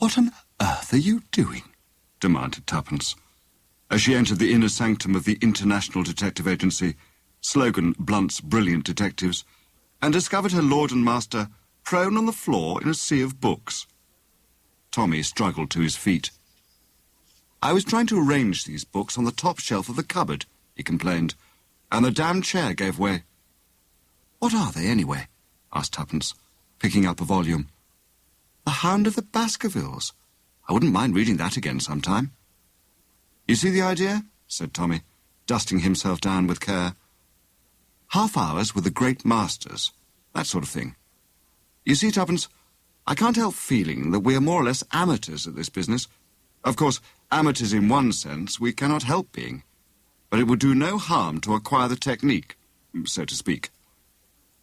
"What on earth are you doing?" demanded Tuppence, as she entered the inner sanctum of the International Detective Agency, slogan Blunt's Brilliant Detectives, and discovered her lord and master prone on the floor in a sea of books. Tommy struggled to his feet. "I was trying to arrange these books on the top shelf of the cupboard," he complained, "and the damn chair gave way." "What are they, anyway?" asked Tuppence, picking up a volume. "The Hound of the Baskervilles. I wouldn't mind reading that again sometime." "You see the idea?" said Tommy, dusting himself down with care. "Half hours with the great masters, that sort of thing. You see, Tuppence, I can't help feeling that we are more or less amateurs at this business. Of course, amateurs in one sense we cannot help being, but it would do no harm to acquire the technique, so to speak.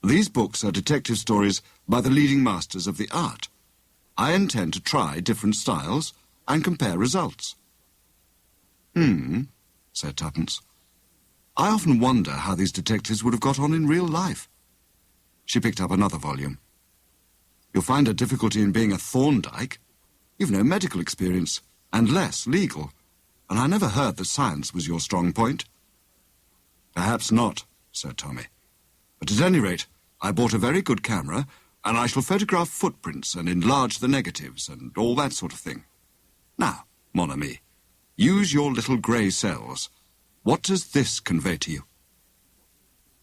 These books are detective stories by the leading masters of the art. I intend to try different styles and compare results." Said Tuppence. "I often wonder how these detectives would have got on in real life." She picked up another volume. "You'll find a difficulty in being a Thorndyke. You've no medical experience, and less legal, and I never heard that science was your strong point." "Perhaps not," said Tommy. "But at any rate, I bought a very good camera, and I shall photograph footprints and enlarge the negatives and all that sort of thing. Now, mon ami, use your little grey cells. What does this convey to you?"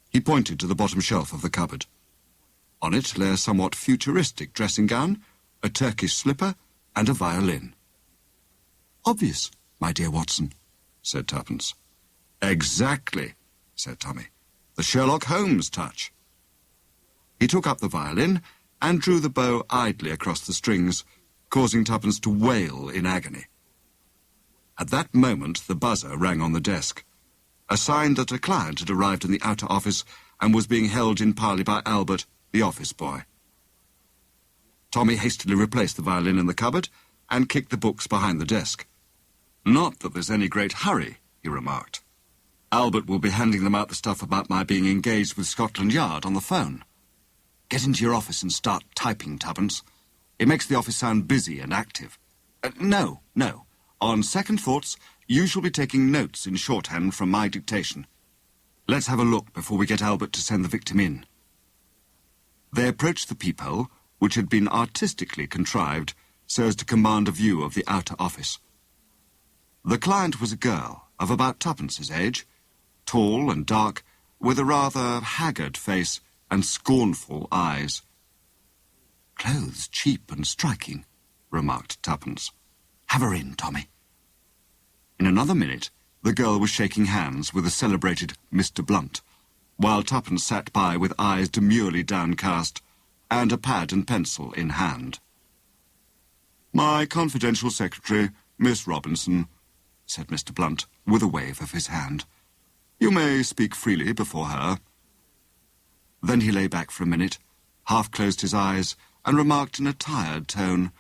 He pointed to the bottom shelf of the cupboard. On it lay a somewhat futuristic dressing gown, a Turkish slipper, and a violin. "Obvious, my dear Watson," said Tuppence. "Exactly," said Tommy. "The Sherlock Holmes touch." He took up the violin and drew the bow idly across the strings, causing Tuppence to wail in agony. At that moment the buzzer rang on the desk, a sign that a client had arrived in the outer office and was being held in parley by Albert, the office boy. Tommy hastily replaced the violin in the cupboard and kicked the books behind the desk. "Not that there's any great hurry," he remarked. "Albert will be handing them out the stuff about my being engaged with Scotland Yard on the phone. Get into your office and start typing, Tuppence. It makes the office sound busy and active. No. On second thoughts, you shall be taking notes in shorthand from my dictation. Let's have a look before we get Albert to send the victim in." They approached the peephole, which had been artistically contrived so as to command a view of the outer office. The client was a girl of about Tuppence's age, tall and dark, with a rather haggard face and scornful eyes. "Clothes cheap and striking," remarked Tuppence. "Have her in, Tommy." In another minute, the girl was shaking hands with the celebrated Mr. Blunt, while Tuppence sat by with eyes demurely downcast and a pad and pencil in hand. "My confidential secretary, Miss Robinson," said Mr. Blunt, with a wave of his hand. "You may speak freely before her." Then he lay back for a minute, half-closed his eyes, and remarked in a tired tone,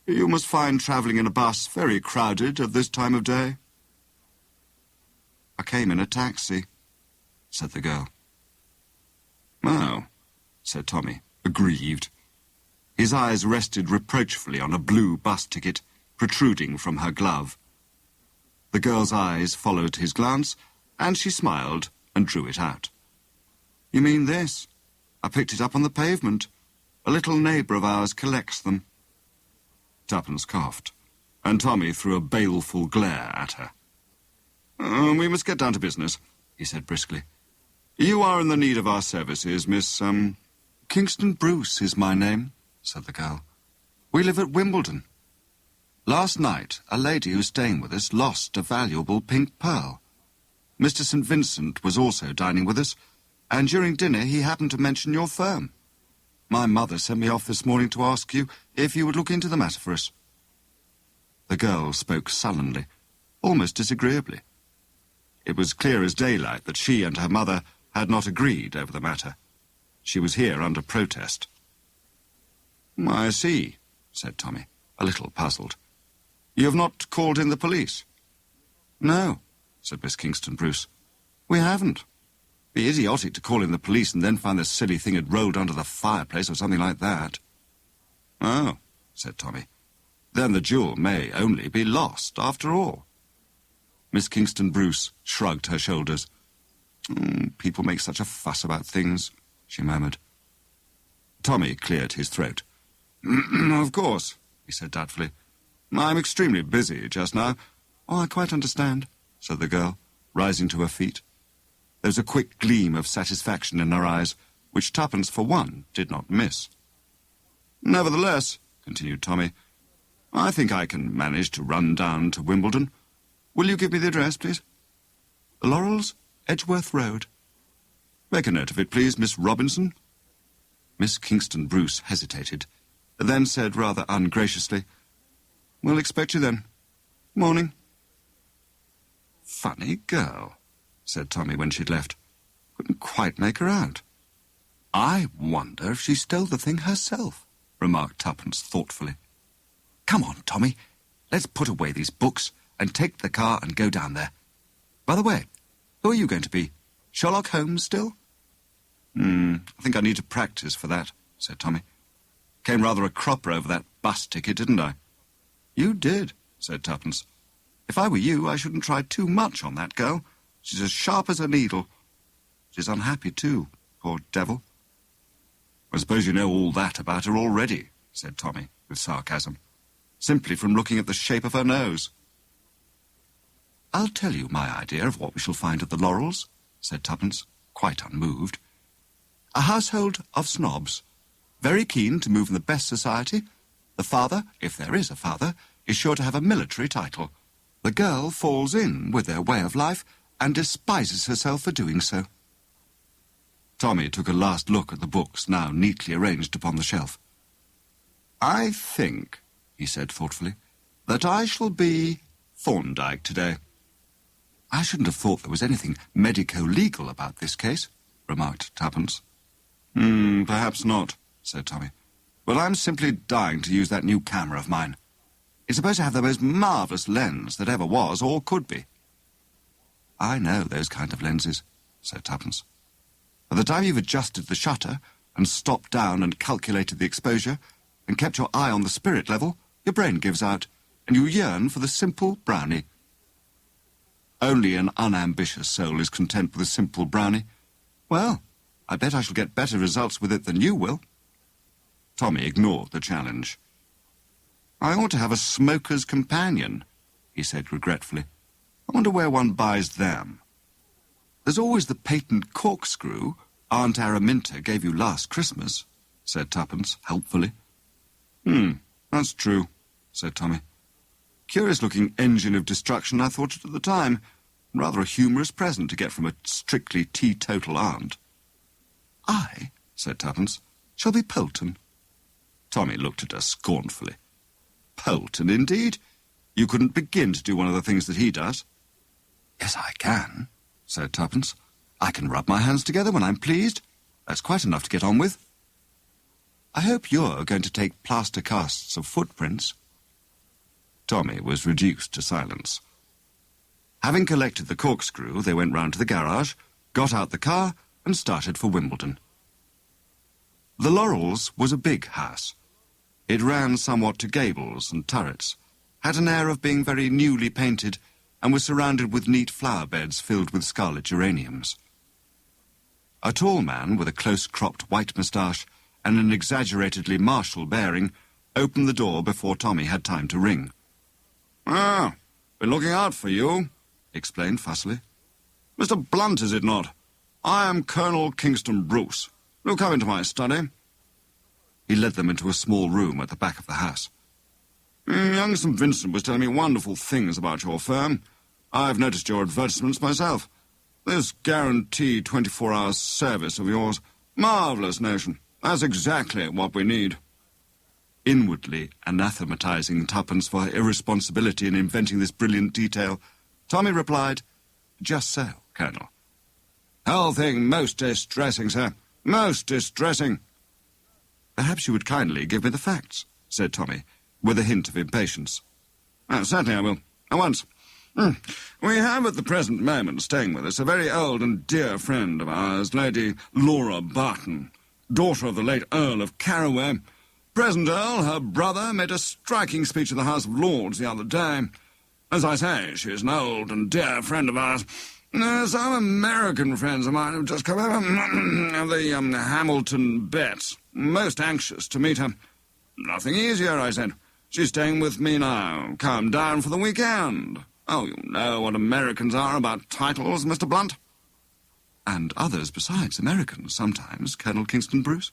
"You must find travelling in a bus very crowded at this time of day." "I came in a taxi," said the girl. "Oh," said Tommy, aggrieved. His eyes rested reproachfully on a blue bus ticket protruding from her glove. The girl's eyes followed his glance, and she smiled and drew it out. "You mean this? I picked it up on the pavement. A little neighbour of ours collects them." Tuppence coughed, and Tommy threw a baleful glare at her. "We must get down to business," he said briskly. "You are in the need of our services, Miss, Kingston Bruce is my name," said the girl. "We live at Wimbledon. Last night, a lady who's staying with us lost a valuable pink pearl. Mr. St. Vincent was also dining with us, and during dinner he happened to mention your firm. My mother sent me off this morning to ask you if you would look into the matter for us." The girl spoke sullenly, almost disagreeably. It was clear as daylight that she and her mother had not agreed over the matter. She was here under protest. "I see," said Tommy, a little puzzled. "You have not called in the police?" "No," said Miss Kingston Bruce. "We haven't. Be idiotic to call in the police and then find the silly thing had rolled under the fireplace or something like that." "Oh," said Tommy. Then the jewel may only be lost, after all. Miss Kingston Bruce shrugged her shoulders. People make such a fuss about things, she murmured. Tommy cleared his throat. Of course, he said doubtfully. I'm extremely busy just now. Oh, I quite understand, said the girl, rising to her feet. There was a quick gleam of satisfaction in her eyes, which Tuppence, for one, did not miss. Nevertheless, continued Tommy, I think I can manage to run down to Wimbledon. Will you give me the address, please? The Laurels, Edgeworth Road. Make a note of it, please, Miss Robinson. Miss Kingston Bruce hesitated, then said rather ungraciously, We'll expect you then. Morning. Funny girl, said Tommy when she'd left. Couldn't quite make her out. I wonder if she stole the thing herself, remarked Tuppence thoughtfully. Come on, Tommy, let's put away these books and take the car and go down there. By the way, who are you going to be? Sherlock Holmes still? I think I need to practice for that, said Tommy. Came rather a cropper over that bus ticket, didn't I? You did, said Tuppence. If I were you, I shouldn't try too much on that girl. She's as sharp as a needle. She's unhappy, too, poor devil. I suppose you know all that about her already, said Tommy, with sarcasm, simply from looking at the shape of her nose. I'll tell you my idea of what we shall find at the Laurels, said Tuppence, quite unmoved. A household of snobs, very keen to move in the best society. The father, if there is a father, is sure to have a military title. The girl falls in with their way of life and despises herself for doing so. Tommy took a last look at the books now neatly arranged upon the shelf. I think, he said thoughtfully, that I shall be Thorndyke today. I shouldn't have thought there was anything medico-legal about this case, remarked Tuppence. Perhaps not, said Tommy. But I'm simply dying to use that new camera of mine. It's supposed to have the most marvellous lens that ever was or could be. I know those kind of lenses, said Tuppence. By the time you've adjusted the shutter and stopped down and calculated the exposure and kept your eye on the spirit level, your brain gives out, and you yearn for the simple brownie. Only an unambitious soul is content with a simple brownie. Well, I bet I shall get better results with it than you will. Tommy ignored the challenge. I ought to have a smoker's companion, he said regretfully. I wonder where one buys them. There's always the patent corkscrew Aunt Araminta gave you last Christmas, said Tuppence helpfully. That's true, said Tommy. Curious-looking engine of destruction, I thought it at the time. Rather a humorous present to get from a strictly teetotal aunt. I, said Tuppence, shall be Polton. Tommy looked at her scornfully. Polton, indeed? You couldn't begin to do one of the things that he does. Yes, I can, said Tuppence. I can rub my hands together when I'm pleased. That's quite enough to get on with. I hope you're going to take plaster casts of footprints. Tommy was reduced to silence. Having collected the corkscrew, they went round to the garage, got out the car, and started for Wimbledon. The Laurels was a big house. It ran somewhat to gables and turrets, had an air of being very newly painted, and was surrounded with neat flower beds filled with scarlet geraniums. A tall man with a close-cropped white moustache and an exaggeratedly martial bearing opened the door before Tommy had time to ring. "Ah, been looking out for you," he explained fussily. "Mr. Blunt, is it not? I am Colonel Kingston Bruce. Will come into my study." He led them into a small room at the back of the house. "Young St. Vincent was telling me wonderful things about your firm. I've noticed your advertisements myself. This guaranteed 24-hour service of yours, marvellous notion. That's exactly what we need." Inwardly anathematizing Tuppence for her irresponsibility in inventing this brilliant detail, Tommy replied, "Just so, Colonel." "Whole thing most distressing, sir. Most distressing." "Perhaps you would kindly give me the facts," said Tommy, with a hint of impatience. "Certainly I will. At once. We have at the present moment staying with us a very old and dear friend of ours, Lady Laura Barton, daughter of the late Earl of Carraway. present Earl, her brother, made a striking speech at the House of Lords the other day. As I say, she is an old and dear friend of ours. Some American friends of mine have just come over. The Hamilton Betts. Most anxious to meet her. Nothing easier, I said. She's staying with me now. Come down for the weekend. Oh, you know what Americans are about titles, Mr. Blunt. And others besides Americans, sometimes, Colonel Kingston Bruce.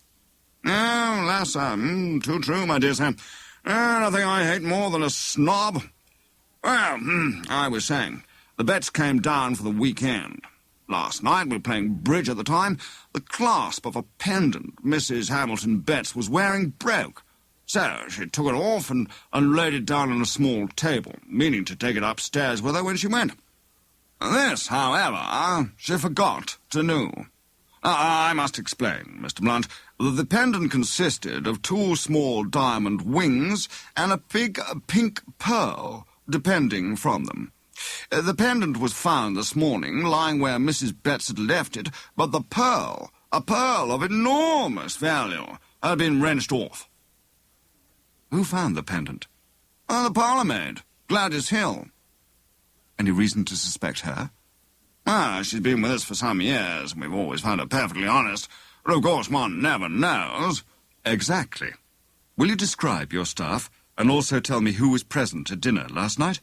Oh, lass, too true, my dear sir. Nothing I hate more than a snob. Well, I was saying, the Betts came down for the weekend. Last night, we were playing bridge at the time. The clasp of a pendant Mrs. Hamilton Betts was wearing broke. So she took it off and laid it down on a small table, meaning to take it upstairs with her when she went. This, however, she forgot to do. I must explain, Mr. Blunt, that the pendant consisted of 2 small diamond wings and a big pink pearl depending from them. The pendant was found this morning lying where Mrs. Betts had left it, but the pearl, a pearl of enormous value, had been wrenched off. Who found the pendant? The parlour-maid, Gladys Hill. Any reason to suspect her? She's been with us for some years, and we've always found her perfectly honest. But of course one never knows. Exactly. Will you describe your staff, and also tell me who was present at dinner last night?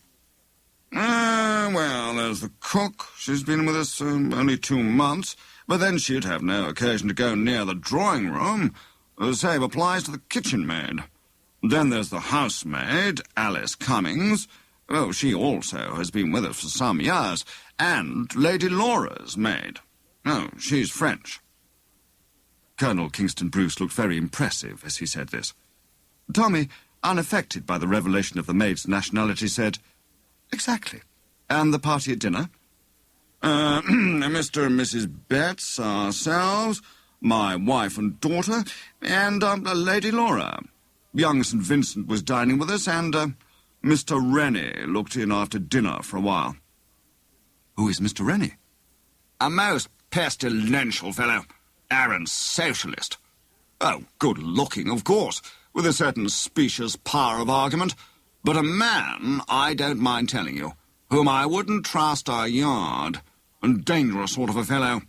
Well, there's the cook. She's been with us only 2 months, but then she'd have no occasion to go near the drawing room. The same applies to the kitchen maid. Then there's the housemaid, Alice Cummings. Oh, she also has been with us for some years. And Lady Laura's maid. Oh, she's French. Colonel Kingston Bruce looked very impressive as he said this. Tommy, unaffected by the revelation of the maid's nationality, said, Exactly. And the party at dinner? Mr. and Mrs. Betts, ourselves, my wife and daughter, and Lady Laura. Young St. Vincent was dining with us, and Mr. Rennie looked in after dinner for a while. Who is Mr. Rennie? A most pestilential fellow. Arrant socialist. Oh, good-looking, of course, with a certain specious power of argument, but a man, I don't mind telling you, whom I wouldn't trust a yard, and dangerous sort of a fellow.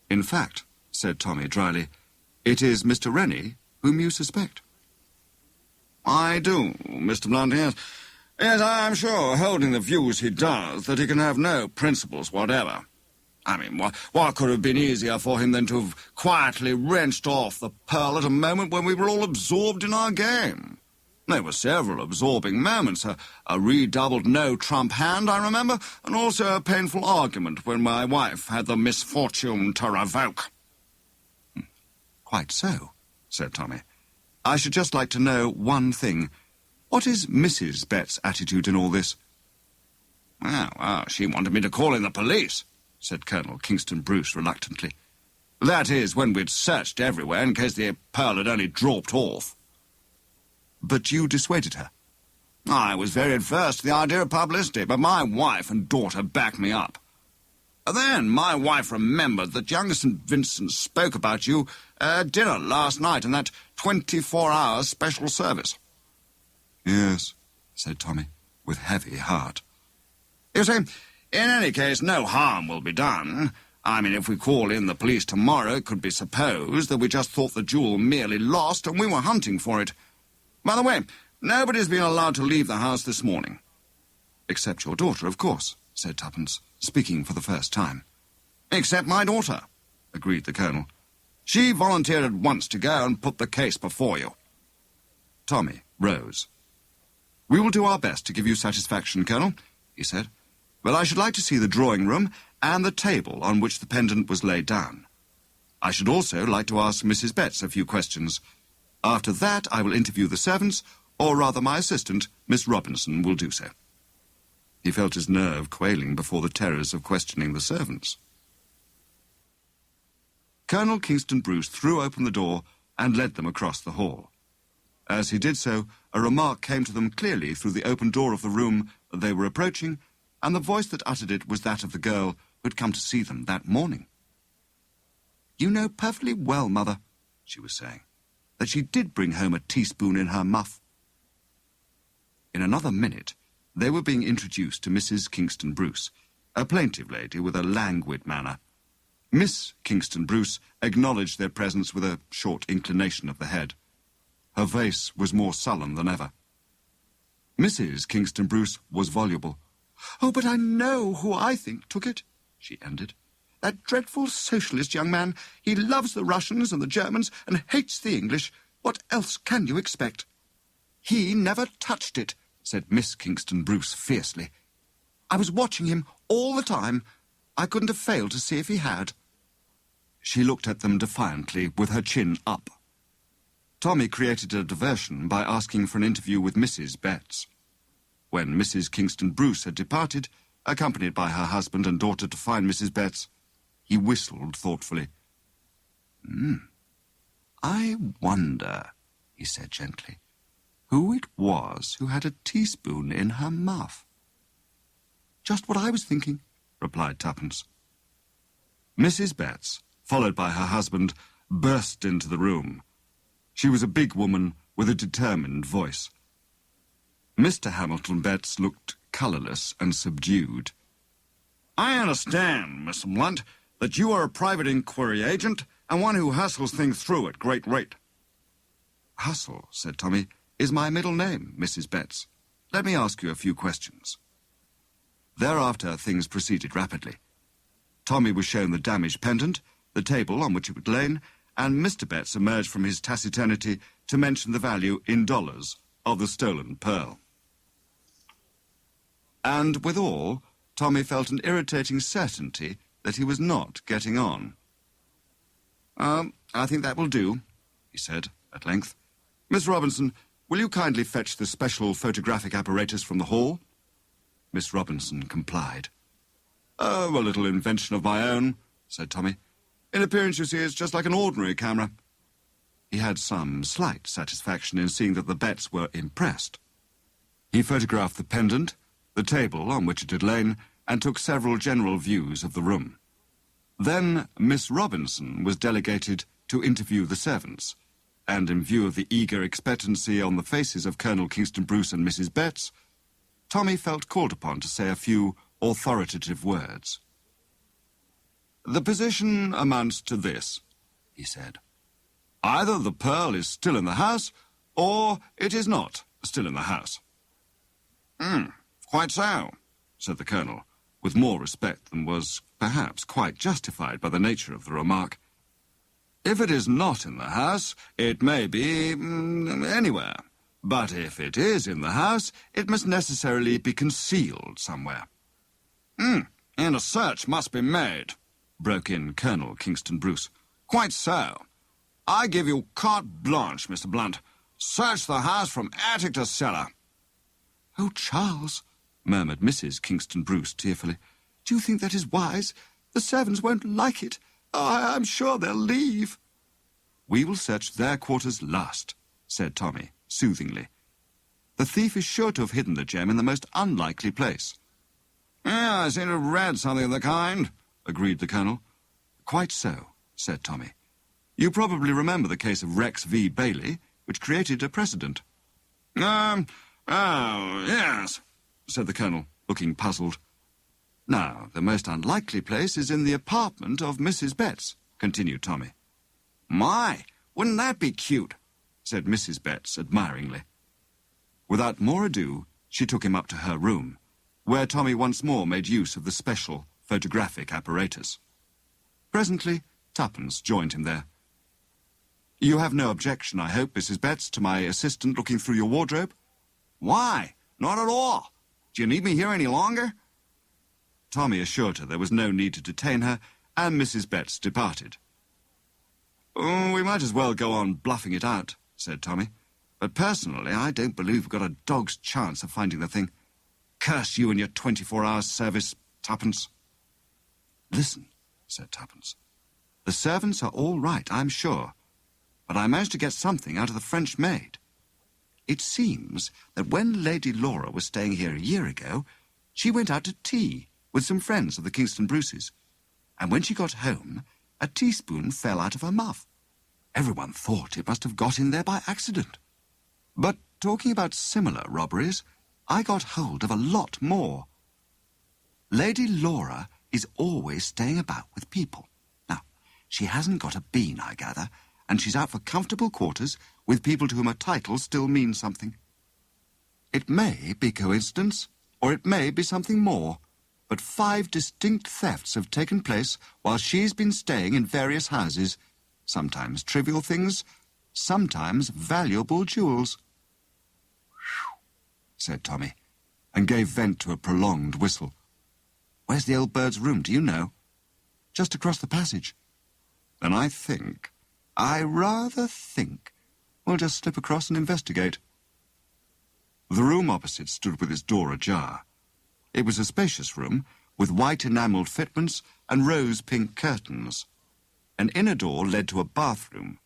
In fact, said Tommy dryly, it is Mr. Rennie whom you suspect. I do, Mr. Blunt, yes. Yes, I'm sure, holding the views he does, that he can have no principles whatever. I mean, what could have been easier for him than to have quietly wrenched off the pearl at a moment when we were all absorbed in our game? There were several absorbing moments, a redoubled no-trump hand, I remember, and also a painful argument when my wife had the misfortune to revoke. Quite so, said Tommy. I should just like to know one thing. What is Mrs. Betts' attitude in all this? Well, she wanted me to call in the police, said Colonel Kingston Bruce reluctantly. That is, when we'd searched everywhere in case the pearl had only dropped off. But you dissuaded her? I was very adverse to the idea of publicity, but my wife and daughter backed me up. Then my wife remembered that young St. Vincent spoke about you at dinner last night in that 24-hour special service. Yes, said Tommy, with heavy heart. You see, in any case, no harm will be done. I mean, if we call in the police tomorrow, it could be supposed that we just thought the jewel merely lost and we were hunting for it. By the way, nobody's been allowed to leave the house this morning. Except your daughter, of course, said Tuppence, speaking for the first time. Except my daughter, agreed the Colonel. She volunteered at once to go and put the case before you. Tommy rose. We will do our best to give you satisfaction, Colonel, he said, but I should like to see the drawing-room and the table on which the pendant was laid down. I should also like to ask Mrs. Betts a few questions. After that, I will interview the servants, or rather my assistant, Miss Robinson, will do so. He felt his nerve quailing before the terrors of questioning the servants. Colonel Kingston Bruce threw open the door and led them across the hall. As he did so, a remark came to them clearly through the open door of the room they were approaching, and the voice that uttered it was that of the girl who had come to see them that morning. "You know perfectly well, Mother," she was saying. that she did bring home a teaspoon in her muff. In another minute, they were being introduced to Mrs. Kingston Bruce, a plaintive lady with a languid manner. Miss Kingston Bruce acknowledged their presence with a short inclination of the head. Her face was more sullen than ever. Mrs. Kingston Bruce was voluble. "Oh, but I know who I think took it," she ended. "That dreadful socialist young man. He loves the Russians and the Germans and hates the English. What else can you expect?" "He never touched it," said Miss Kingston Bruce fiercely. "I was watching him all the time. I couldn't have failed to see if he had." She looked at them defiantly, with her chin up. Tommy created a diversion by asking for an interview with Mrs. Betts. When Mrs. Kingston Bruce had departed, accompanied by her husband and daughter to find Mrs. Betts, he whistled thoughtfully. "I wonder," he said gently, "who it was who had a teaspoon in her muff." "Just what I was thinking," replied Tuppence. Mrs. Betts, followed by her husband, burst into the room. She was a big woman with a determined voice. Mr. Hamilton Betts looked colourless and subdued. "I understand, Miss Blunt, that you are a private inquiry agent and one who hustles things through at great rate." "Hustle," said Tommy, "is my middle name, Mrs. Betts. Let me ask you a few questions." Thereafter things proceeded rapidly. Tommy was shown the damaged pendant, the table on which it had lain, and Mr. Betts emerged from his taciturnity to mention the value in dollars of the stolen pearl. And withal, Tommy felt an irritating certainty that he was not getting on. "I think that will do," he said, at length. "Miss Robinson, will you kindly fetch the special photographic apparatus from the hall?" Miss Robinson complied. "Oh, a little invention of my own," said Tommy. "In appearance, you see, it's just like an ordinary camera." He had some slight satisfaction in seeing that the Betts were impressed. He photographed the pendant, the table on which it had lain, and took several general views of the room. Then Miss Robinson was delegated to interview the servants, and in view of the eager expectancy on the faces of Colonel Kingston Bruce and Mrs. Betts, Tommy felt called upon to say a few authoritative words. "The position amounts to this," he said. "Either the pearl is still in the house, or it is not still in the house." "Quite so," said the Colonel, with more respect than was perhaps quite justified by the nature of the remark. "If it is not in the house, it may be anywhere. But if it is in the house, it must necessarily be concealed somewhere." "And a search must be made," broke in Colonel Kingston Bruce. "Quite so. I give you carte blanche, Mr. Blunt. Search the house from attic to cellar." "Oh, Charles," murmured Mrs. Kingston Bruce tearfully, "do you think that is wise? The servants won't like it. Oh, I'm sure they'll leave." "We will search their quarters last," said Tommy, soothingly. "The thief is sure to have hidden the gem in the most unlikely place." "Yeah, I seem to have read something of the kind," agreed the Colonel. "Quite so," said Tommy. "You probably remember the case of Rex v. Bailey, which created a precedent." Yes," said the Colonel, looking puzzled. "Now, the most unlikely place is in the apartment of Mrs. Betts," continued Tommy. "My, wouldn't that be cute?" said Mrs. Betts admiringly. Without more ado, she took him up to her room, where Tommy once more made use of the special photographic apparatus. Presently, Tuppence joined him there. "You have no objection, I hope, Mrs. Betts, to my assistant looking through your wardrobe?" "Why, not at all. Do you need me here any longer?" Tommy assured her there was no need to detain her, and Mrs. Betts departed. "Oh, we might as well go on bluffing it out," said Tommy. "But personally, I don't believe we've got a dog's chance of finding the thing. Curse you and your 24-hour service, Tuppence." "Listen," said Tuppence. "The servants are all right, I'm sure. But I managed to get something out of the French maid. It seems that when Lady Laura was staying here a year ago, she went out to tea with some friends of the Kingston Bruces, and when she got home, a teaspoon fell out of her muff. Everyone thought it must have got in there by accident. But talking about similar robberies, I got hold of a lot more. Lady Laura is always staying about with people. Now, she hasn't got a bean, I gather, and she's out for comfortable quarters with people to whom a title still means something. It may be coincidence, or it may be something more, but 5 distinct thefts have taken place while she's been staying in various houses, sometimes trivial things, sometimes valuable jewels. "Whew," said Tommy, and gave vent to a prolonged whistle. "Where's the old bird's room, do you know?" "Just across the passage." "Then I rather think, we'll just slip across and investigate." The room opposite stood with its door ajar. It was a spacious room, with white enamelled fitments and rose-pink curtains. An inner door led to a bathroom.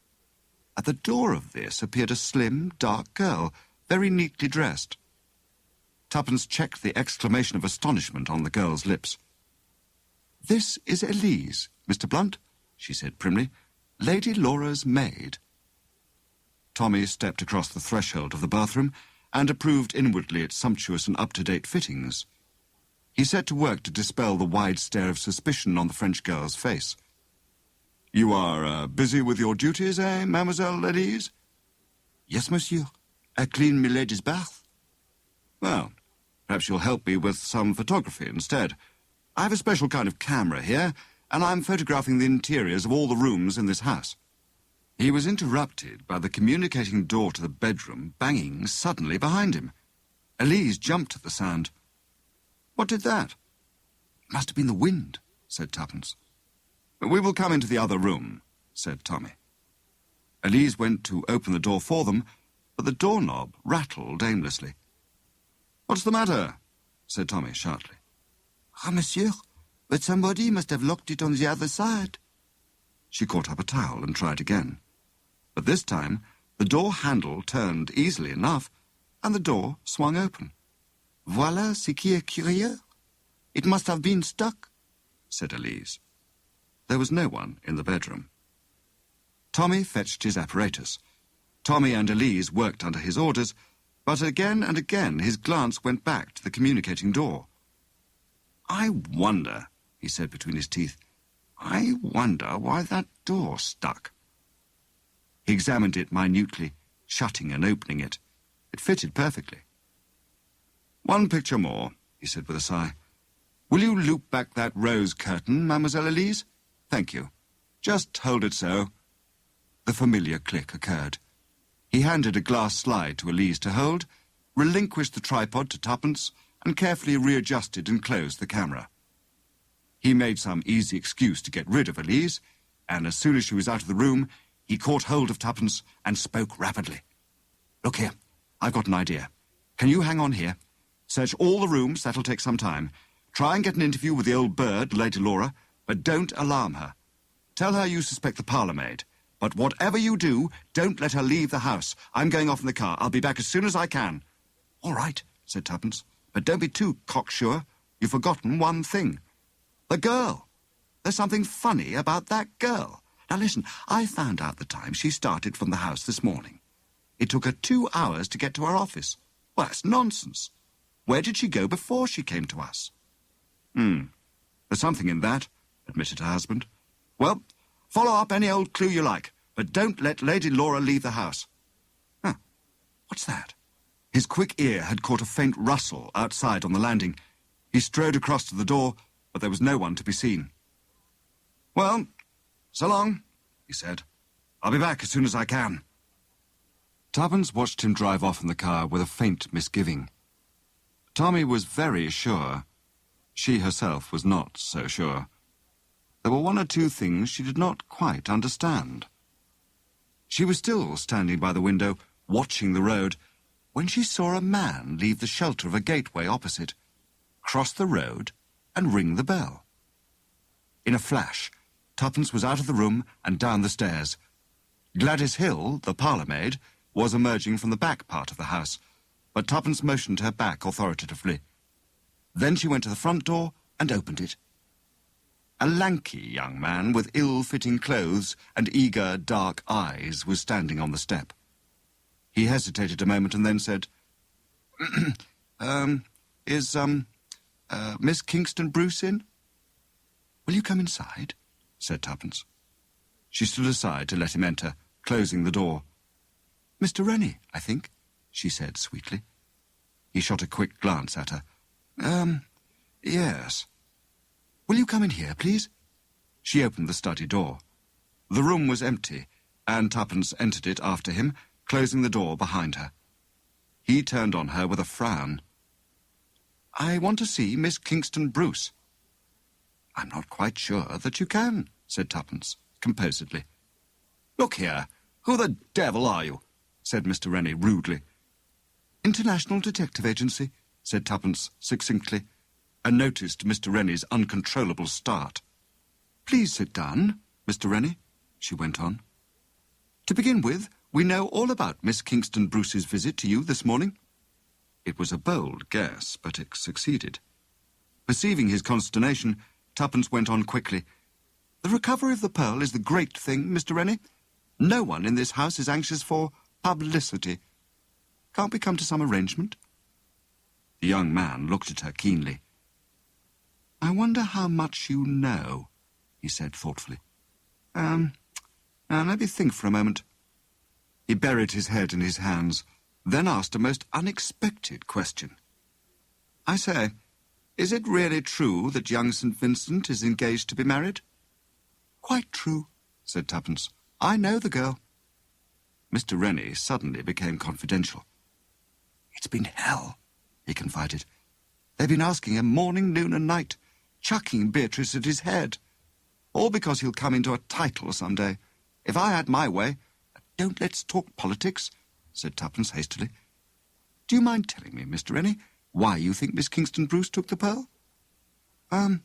At the door of this appeared a slim, dark girl, very neatly dressed. Tuppence checked the exclamation of astonishment on the girl's lips. "This is Elise, Mr. Blunt," she said primly, "Lady Laura's maid." Tommy stepped across the threshold of the bathroom and approved inwardly its sumptuous and up-to-date fittings. He set to work to dispel the wide stare of suspicion on the French girl's face. "You are busy with your duties, eh, Mademoiselle Elise?" "Yes, monsieur. I clean milady's bath." "Well, perhaps you'll help me with some photography instead. I have a special kind of camera here, and I'm photographing the interiors of all the rooms in this house." He was interrupted by the communicating door to the bedroom banging suddenly behind him. Elise jumped at the sound. "What did that?" "It must have been the wind," said Tuppence. "We will come into the other room," said Tommy. Elise went to open the door for them, but the doorknob rattled aimlessly. "What's the matter?" said Tommy sharply. "Ah, monsieur, but somebody must have locked it on the other side." She caught up a towel and tried again. But this time, the door handle turned easily enough, and the door swung open. "Voilà ce qui est curieux. It must have been stuck," said Elise. There was no one in the bedroom. Tommy fetched his apparatus. Tommy and Elise worked under his orders, but again and again his glance went back to the communicating door. "I wonder," he said between his teeth, "I wonder why that door stuck." He examined it minutely, shutting and opening it. It fitted perfectly. "One picture more," he said with a sigh. "Will you loop back that rose curtain, Mademoiselle Elise? Thank you. Just hold it so." The familiar click occurred. He handed a glass slide to Elise to hold, relinquished the tripod to Tuppence, and carefully readjusted and closed the camera. He made some easy excuse to get rid of Elise, and as soon as she was out of the room, he caught hold of Tuppence and spoke rapidly. "Look here, I've got an idea. Can you hang on here? Search all the rooms, that'll take some time. Try and get an interview with the old bird, Lady Laura, but don't alarm her. Tell her you suspect the parlour maid. But whatever you do, don't let her leave the house. I'm going off in the car. I'll be back as soon as I can." "All right," said Tuppence, "but don't be too cocksure. You've forgotten one thing. The girl. There's something funny about that girl. Now listen, I found out the time she started from the house this morning. It took her 2 hours to get to her office. Well, that's nonsense. Where did she go before she came to us?" "There's something in that," admitted her husband. "Well, follow up any old clue you like, but don't let Lady Laura leave the house." "Huh, what's that?" His quick ear had caught a faint rustle outside on the landing. He strode across to the door, but there was no one to be seen. "Well, so long," he said. "I'll be back as soon as I can." Tuppence watched him drive off in the car with a faint misgiving. Tommy was very sure. She herself was not so sure. There were one or two things she did not quite understand. She was still standing by the window, watching the road, when she saw a man leave the shelter of a gateway opposite, cross the road, and ring the bell. In a flash, Tuppence was out of the room and down the stairs. Gladys Hill, the parlour-maid, was emerging from the back part of the house, but Tuppence motioned her back authoritatively. Then she went to the front door and opened it. A lanky young man with ill-fitting clothes and eager, dark eyes was standing on the step. He hesitated a moment and then said, Is Miss Kingston Bruce in? Will you come inside? Said Tuppence. She stood aside to let him enter, closing the door. Mr. Rennie, I think, she said sweetly. He shot a quick glance at her. Yes. Will you come in here, please? She opened the study door. The room was empty, and Tuppence entered it after him, closing the door behind her. He turned on her with a frown. I want to see Miss Kingston Bruce. I'm not quite sure that you can, said Tuppence, composedly. Look here, who the devil are you? Said Mr. Rennie rudely. International Detective Agency, said Tuppence succinctly, and noticed Mr. Rennie's uncontrollable start. Please sit down, Mr. Rennie, she went on. To begin with, we know all about Miss Kingston Bruce's visit to you this morning. It was a bold guess, but it succeeded. Perceiving his consternation, Tuppence went on quickly. The recovery of the pearl is the great thing, Mr. Rennie. No one in this house is anxious for publicity. Can't we come to some arrangement? The young man looked at her keenly. I wonder how much you know, he said thoughtfully. Now let me think for a moment. He buried his head in his hands, then asked a most unexpected question. I say, is it really true that young St. Vincent is engaged to be married? Quite true, said Tuppence. I know the girl. Mr. Rennie suddenly became confidential. It's been hell, he confided. They've been asking him morning, noon and night, chucking Beatrice at his head. All because he'll come into a title some day. If I had my way... Don't let's talk politics, said Tuppence hastily. Do you mind telling me, Mr. Rennie, why you think Miss Kingston Bruce took the pearl? I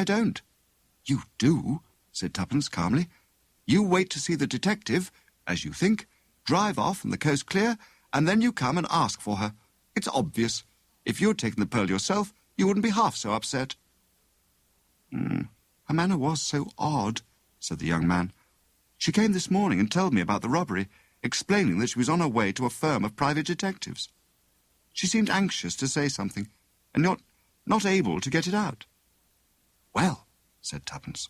don't. You do, said Tuppence calmly. You wait to see the detective, as you think, drive off and the coast clear, and then you come and ask for her. It's obvious. If you had taken the pearl yourself, you wouldn't be half so upset. Her manner was so odd, said the young man. She came this morning and told me about the robbery, explaining that she was on her way to a firm of private detectives. She seemed anxious to say something, and not able to get it out. Well, said Tuppence,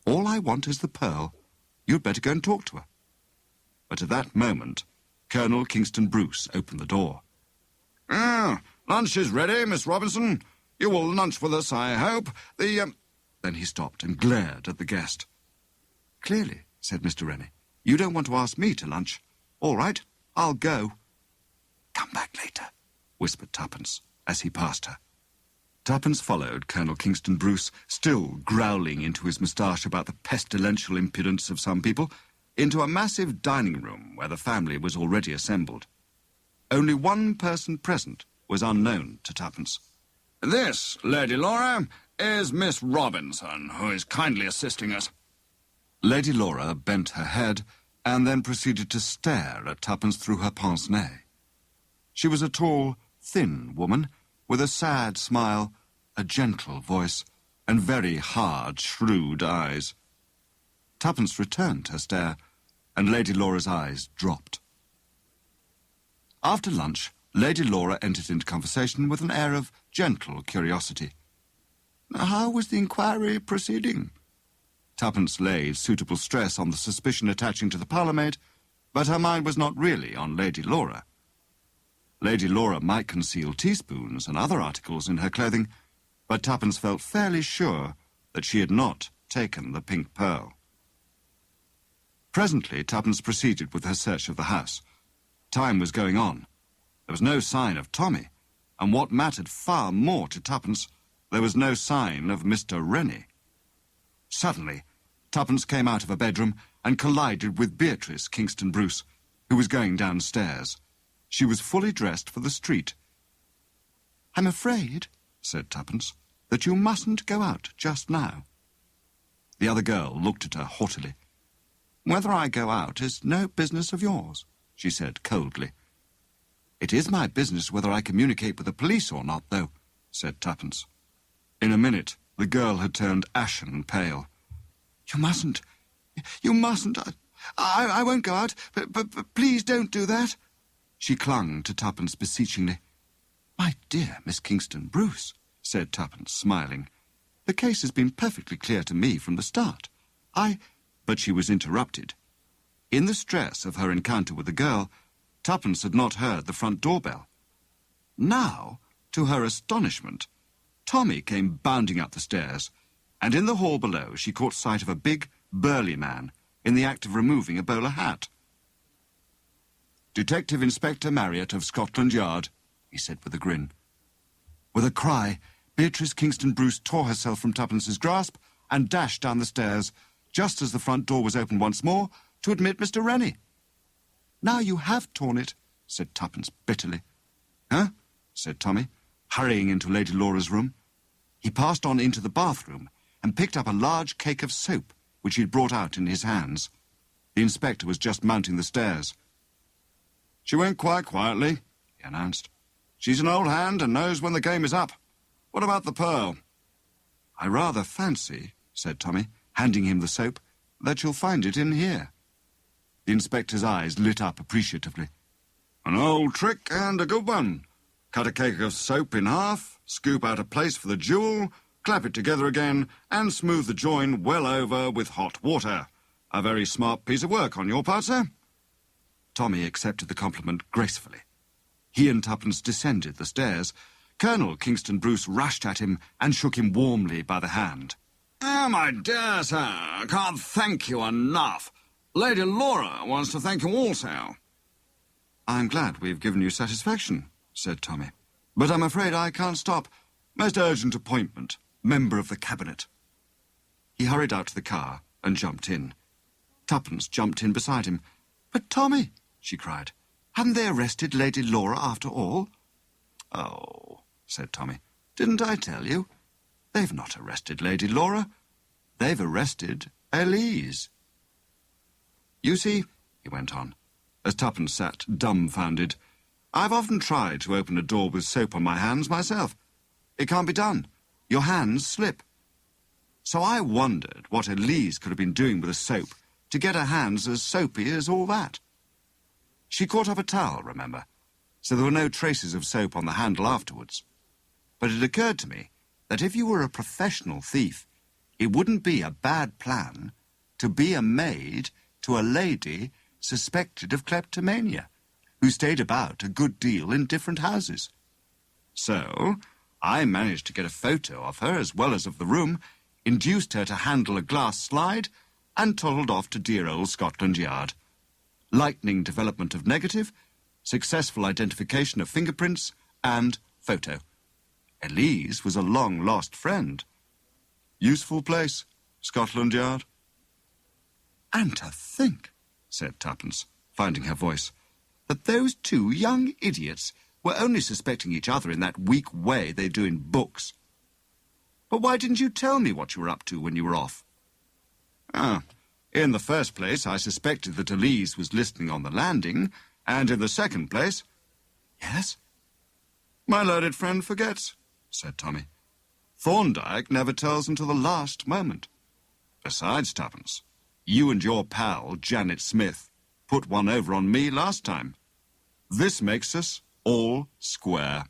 all I want is the pearl. You'd better go and talk to her. But at that moment, Colonel Kingston Bruce opened the door. Lunch is ready, Miss Robinson. You will lunch with us, I hope. Then he stopped and glared at the guest. Clearly, said Mr. Rennie, you don't want to ask me to lunch. All right, I'll go. Come back later, whispered Tuppence as he passed her. Tuppence followed Colonel Kingston Bruce, still growling into his moustache about the pestilential impudence of some people, into a massive dining room where the family was already assembled. Only one person present was unknown to Tuppence. This, Lady Laura, is Miss Robinson, who is kindly assisting us. Lady Laura bent her head and then proceeded to stare at Tuppence through her pince-nez. She was a tall, thin woman with a sad smile, a gentle voice, and very hard, shrewd eyes. Tuppence returned her stare, and Lady Laura's eyes dropped. After lunch, Lady Laura entered into conversation with an air of gentle curiosity. How was the inquiry proceeding? Tuppence laid suitable stress on the suspicion attaching to the parlourmaid, but her mind was not really on Lady Laura. Lady Laura might conceal teaspoons and other articles in her clothing, but Tuppence felt fairly sure that she had not taken the pink pearl. Presently, Tuppence proceeded with her search of the house. Time was going on. There was no sign of Tommy, and what mattered far more to Tuppence, there was no sign of Mr. Rennie. Suddenly, Tuppence came out of a bedroom and collided with Beatrice Kingston Bruce, who was going downstairs. She was fully dressed for the street. I'm afraid, said Tuppence, that you mustn't go out just now. The other girl looked at her haughtily. Whether I go out is no business of yours, she said coldly. It is my business whether I communicate with the police or not, though, said Tuppence. In a minute, The girl had turned ashen pale. "You mustn't. You mustn't. I won't go out, but please don't do that." She clung to Tuppence beseechingly. "My dear Miss Kingston Bruce," said Tuppence, smiling, "the case has been perfectly clear to me from the start. But she was interrupted. In the stress of her encounter with the girl, Tuppence had not heard the front doorbell. Now, to her astonishment, Tommy came bounding up the stairs, and in the hall below she caught sight of a big, burly man in the act of removing a bowler hat. "Detective Inspector Marriott of Scotland Yard," he said with a grin. With a cry, Beatrice Kingston Bruce tore herself from Tuppence's grasp and dashed down the stairs, just as the front door was opened once more to admit Mr. Rennie. "Now you have torn it," said Tuppence bitterly. "Huh?" said Tommy, hurrying into Lady Laura's room. He passed on into the bathroom and picked up a large cake of soap, which he had brought out in his hands. The inspector was just mounting the stairs. "She went quite quietly," he announced. "She's an old hand and knows when the game is up. What about the pearl?" "I rather fancy," said Tommy, handing him the soap, "that you'll find it in here." The inspector's eyes lit up appreciatively. "An old trick and a good one. Cut a cake of soap in half, scoop out a place for the jewel, clap it together again, and smooth the join well over with hot water. A very smart piece of work on your part, sir." Tommy accepted the compliment gracefully. He and Tuppence descended the stairs. Colonel Kingston Bruce rushed at him and shook him warmly by the hand. "Ah, my dear sir, I can't thank you enough. Lady Laura wants to thank you also." "I'm glad we've given you satisfaction," said Tommy. "But I'm afraid I can't stop. Most urgent appointment. Member of the Cabinet." He hurried out to the car and jumped in. Tuppence jumped in beside him. "But, Tommy," she cried, "haven't they arrested Lady Laura after all?" "Oh," said Tommy, "didn't I tell you? They've not arrested Lady Laura. They've arrested Elise." "You see," he went on, as Tuppence sat dumbfounded, "I've often tried to open a door with soap on my hands myself. It can't be done. Your hands slip. So I wondered what Elise could have been doing with a soap to get her hands as soapy as all that. She caught up a towel, remember, so there were no traces of soap on the handle afterwards. But it occurred to me that if you were a professional thief, it wouldn't be a bad plan to be a maid to a lady suspected of kleptomania, who stayed about a good deal in different houses. So I managed to get a photo of her as well as of the room, induced her to handle a glass slide, and toddled off to dear old Scotland Yard. Lightning development of negative, successful identification of fingerprints, and photo. Elise was a long-lost friend. Useful place, Scotland Yard. "And to think," said Tuppence, finding her voice, "that those two young idiots were only suspecting each other in that weak way they do in books. But why didn't you tell me what you were up to when you were off?" In the first place, I suspected that Elise was listening on the landing, and in the second place—" "Yes?" "My learned friend forgets," said Tommy. "Thorndyke never tells until the last moment. Besides, Tuppence, you and your pal, Janet Smith, put one over on me last time. This makes us all square."